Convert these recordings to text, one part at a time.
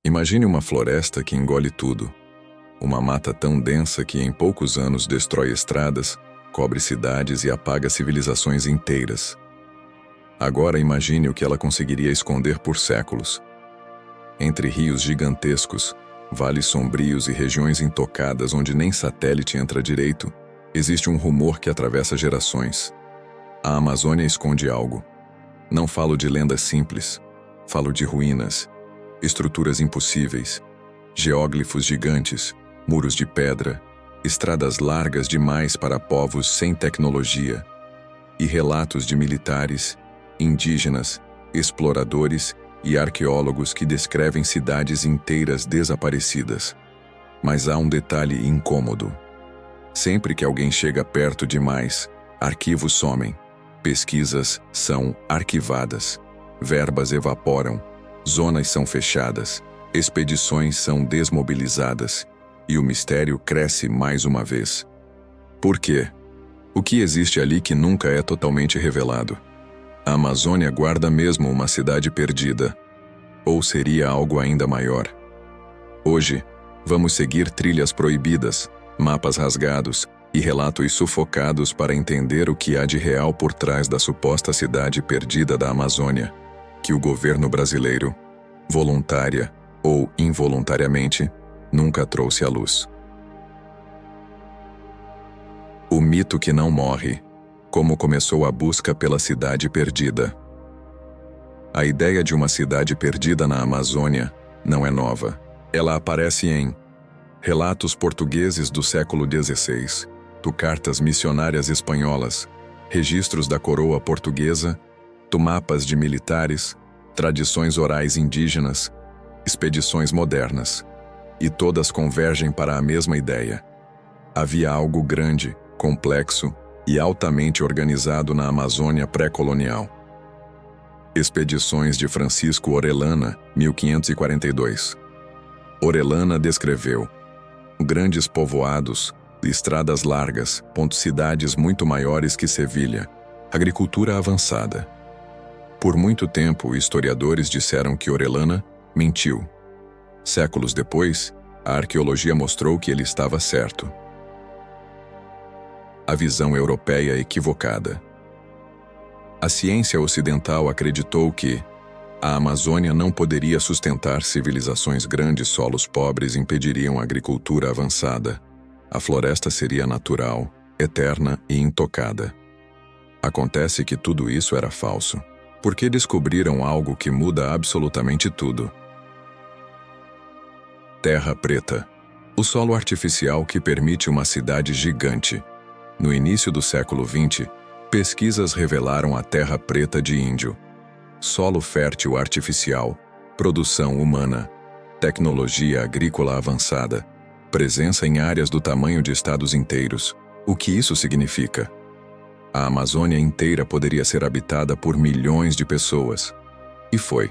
Imagine uma floresta que engole tudo. Uma mata tão densa que em poucos anos destrói estradas, cobre cidades e apaga civilizações inteiras. Agora imagine o que ela conseguiria esconder por séculos. Entre rios gigantescos, vales sombrios e regiões intocadas onde nem satélite entra direito, existe um rumor que atravessa gerações. A Amazônia esconde algo. Não falo de lendas simples, falo de ruínas, estruturas impossíveis, geóglifos gigantes, muros de pedra, estradas largas demais para povos sem tecnologia, e relatos de militares, indígenas, exploradores e arqueólogos que descrevem cidades inteiras desaparecidas. Mas há um detalhe incômodo. Sempre que alguém chega perto demais, arquivos somem, pesquisas são arquivadas, verbas evaporam, zonas são fechadas, expedições são desmobilizadas e o mistério cresce mais uma vez. Por quê? O que existe ali que nunca é totalmente revelado? A Amazônia guarda mesmo uma cidade perdida? Ou seria algo ainda maior? Hoje, vamos seguir trilhas proibidas, mapas rasgados e relatos sufocados para entender o que há de real por trás da suposta cidade perdida da Amazônia, que o governo brasileiro, voluntária ou involuntariamente, nunca trouxe à luz. O mito que não morre. Como começou a busca pela cidade perdida. A ideia de uma cidade perdida na Amazônia não é nova. Ela aparece em relatos portugueses do século XVI, cartas missionárias espanholas, registros da coroa portuguesa, mapas de militares, tradições orais indígenas, expedições modernas. E todas convergem para a mesma ideia. Havia algo grande, complexo e altamente organizado na Amazônia pré-colonial. Expedições de Francisco Orellana, 1542. Orellana descreveu grandes povoados, estradas largas, cidades muito maiores que Sevilha, agricultura avançada. Por muito tempo, historiadores disseram que Orellana mentiu. Séculos depois, a arqueologia mostrou que ele estava certo. A visão europeia equivocada. A ciência ocidental acreditou que a Amazônia não poderia sustentar civilizações grandes, solos pobres impediriam a agricultura avançada. A floresta seria natural, eterna e intocada. Acontece que tudo isso era falso, porque descobriram algo que muda absolutamente tudo. Terra preta. O solo artificial que permite uma cidade gigante. No início do século XX, pesquisas revelaram a terra preta de Índio. Solo fértil artificial, produção humana, tecnologia agrícola avançada, presença em áreas do tamanho de estados inteiros. O que isso significa? A Amazônia inteira poderia ser habitada por milhões de pessoas. E foi.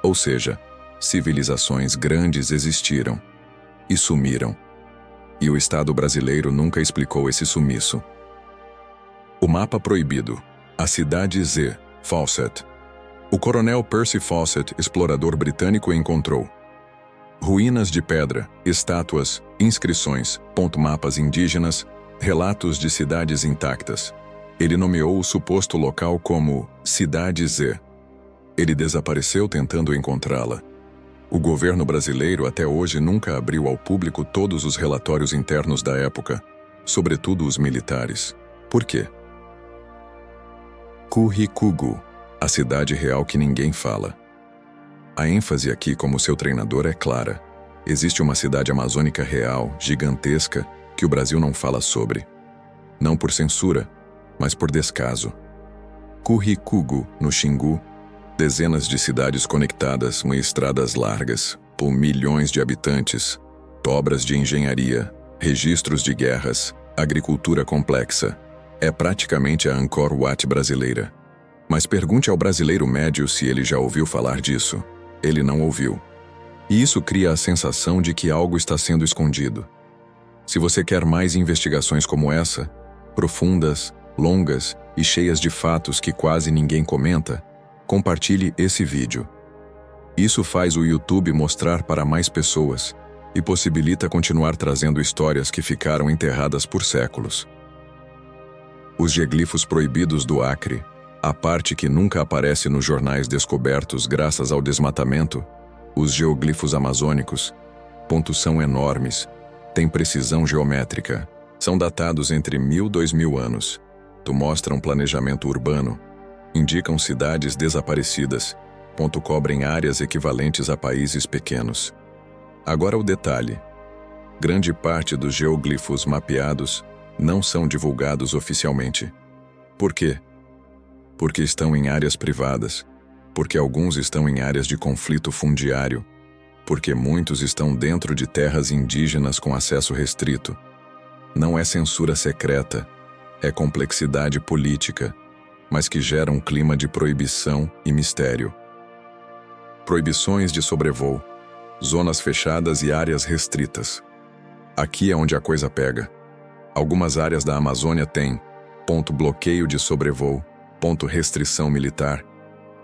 Ou seja, civilizações grandes existiram e sumiram. E o Estado brasileiro nunca explicou esse sumiço. O mapa proibido. A cidade Z. Fawcett. O coronel Percy Fawcett, explorador britânico, encontrou ruínas de pedra, estátuas, inscrições, mapas indígenas, relatos de cidades intactas. Ele nomeou o suposto local como Cidade Z. Ele desapareceu tentando encontrá-la. O governo brasileiro até hoje nunca abriu ao público todos os relatórios internos da época, sobretudo os militares. Por quê? Curicó, a cidade real que ninguém fala. A ênfase aqui como seu treinador é clara. Existe uma cidade amazônica real, gigantesca, que o Brasil não fala sobre. Não por censura, mas por descaso. Curicó, no Xingu, dezenas de cidades conectadas com estradas largas, por milhões de habitantes, obras de engenharia, registros de guerras, agricultura complexa. É praticamente a Angkor Wat brasileira. Mas pergunte ao brasileiro médio se ele já ouviu falar disso. Ele não ouviu. E isso cria a sensação de que algo está sendo escondido. Se você quer mais investigações como essa, profundas, longas e cheias de fatos que quase ninguém comenta, compartilhe esse vídeo. Isso faz o YouTube mostrar para mais pessoas e possibilita continuar trazendo histórias que ficaram enterradas por séculos. Os geoglifos proibidos do Acre, a parte que nunca aparece nos jornais descobertos graças ao desmatamento, os geoglifos amazônicos, são enormes, têm precisão geométrica, são datados entre 1000 e 2000 anos, mostram planejamento urbano, indicam cidades desaparecidas, cobrem áreas equivalentes a países pequenos. Agora o detalhe: grande parte dos geoglifos mapeados não são divulgados oficialmente. Por quê? Porque estão em áreas privadas, porque alguns estão em áreas de conflito fundiário, porque muitos estão dentro de terras indígenas com acesso restrito. Não é censura secreta, é complexidade política, mas que gera um clima de proibição e mistério. Proibições de sobrevoo, zonas fechadas e áreas restritas. Aqui é onde a coisa pega. Algumas áreas da Amazônia têm bloqueio de sobrevoo, restrição militar,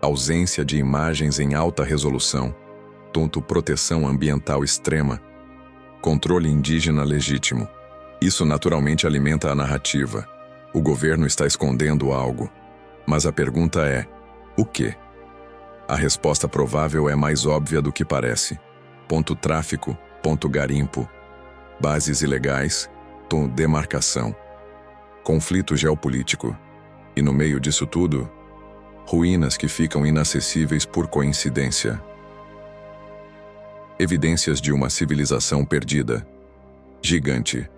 ausência de imagens em alta resolução, proteção ambiental extrema, controle indígena legítimo. Isso naturalmente alimenta a narrativa. O governo está escondendo algo. Mas a pergunta é: o quê? A resposta provável é mais óbvia do que parece. Tráfico, garimpo, bases ilegais, demarcação, conflito geopolítico. E no meio disso tudo, ruínas que ficam inacessíveis por coincidência. Evidências de uma civilização perdida. Gigante.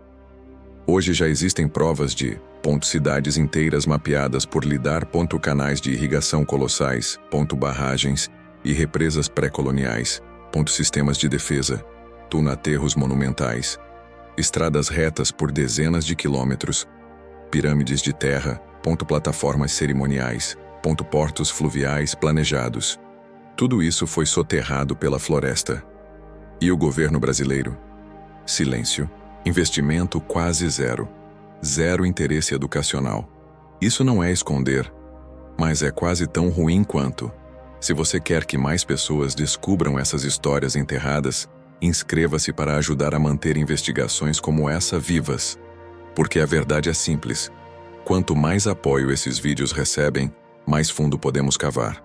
Hoje já existem provas de cidades inteiras mapeadas por lidar, canais de irrigação colossais, barragens e represas pré-coloniais, sistemas de defesa, aterros monumentais, estradas retas por dezenas de quilômetros, pirâmides de terra, plataformas cerimoniais, portos fluviais planejados. Tudo isso foi soterrado pela floresta. E o governo brasileiro? Silêncio. Investimento quase zero. Zero interesse educacional. Isso não é esconder, mas é quase tão ruim quanto. Se você quer que mais pessoas descubram essas histórias enterradas, inscreva-se para ajudar a manter investigações como essa vivas. Porque a verdade é simples. Quanto mais apoio esses vídeos recebem, mais fundo podemos cavar.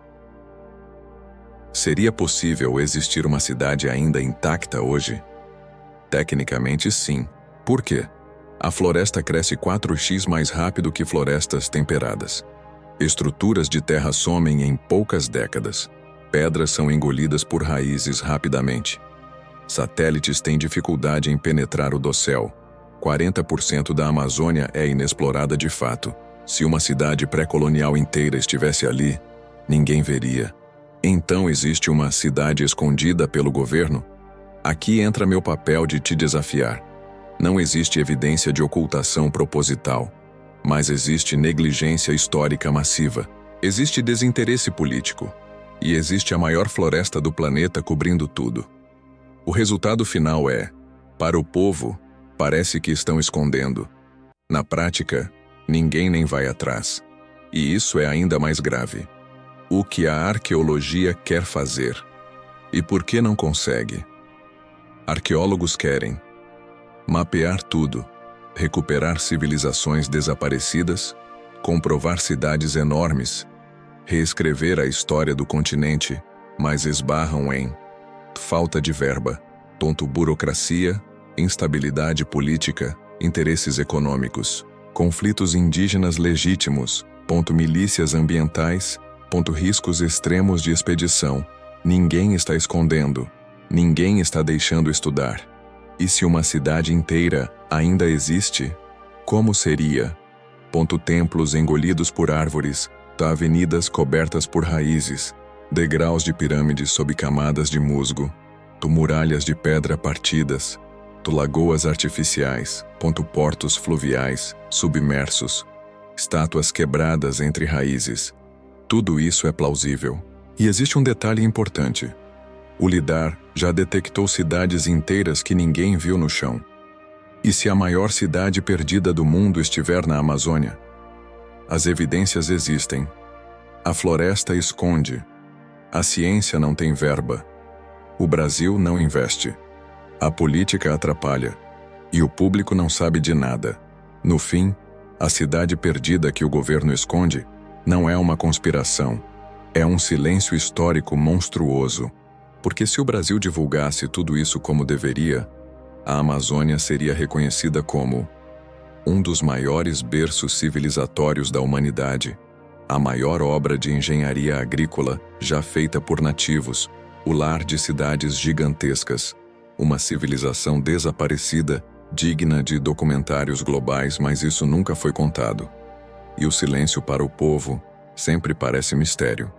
Seria possível existir uma cidade ainda intacta hoje? Tecnicamente, sim. Por quê? A floresta cresce 4x mais rápido que florestas temperadas. Estruturas de terra somem em poucas décadas. Pedras são engolidas por raízes rapidamente. Satélites têm dificuldade em penetrar o dossel. 40% da Amazônia é inexplorada de fato. Se uma cidade pré-colonial inteira estivesse ali, ninguém veria. Então existe uma cidade escondida pelo governo? Aqui entra meu papel de te desafiar. Não existe evidência de ocultação proposital, mas existe negligência histórica massiva. Existe desinteresse político. E existe a maior floresta do planeta cobrindo tudo. O resultado final é: para o povo, parece que estão escondendo. Na prática, ninguém nem vai atrás. E isso é ainda mais grave. O que a arqueologia quer fazer? E por que não consegue? Arqueólogos querem mapear tudo, recuperar civilizações desaparecidas, comprovar cidades enormes, reescrever a história do continente, mas esbarram em falta de verba, burocracia, instabilidade política, interesses econômicos, conflitos indígenas legítimos, milícias ambientais, riscos extremos de expedição. Ninguém está escondendo, ninguém está deixando estudar. E se uma cidade inteira ainda existe, como seria? Templos engolidos por árvores, avenidas cobertas por raízes, degraus de pirâmides sob camadas de musgo, muralhas de pedra partidas, lagoas artificiais, portos fluviais, submersos, estátuas quebradas entre raízes. Tudo isso é plausível. E existe um detalhe importante. O LIDAR já detectou cidades inteiras que ninguém viu no chão. E se a maior cidade perdida do mundo estiver na Amazônia? As evidências existem. A floresta esconde. A ciência não tem verba. O Brasil não investe. A política atrapalha. E o público não sabe de nada. No fim, a cidade perdida que o governo esconde não é uma conspiração. É um silêncio histórico monstruoso. Porque se o Brasil divulgasse tudo isso como deveria, a Amazônia seria reconhecida como um dos maiores berços civilizatórios da humanidade, a maior obra de engenharia agrícola já feita por nativos, o lar de cidades gigantescas, uma civilização desaparecida, digna de documentários globais, mas isso nunca foi contado. E o silêncio para o povo sempre parece mistério.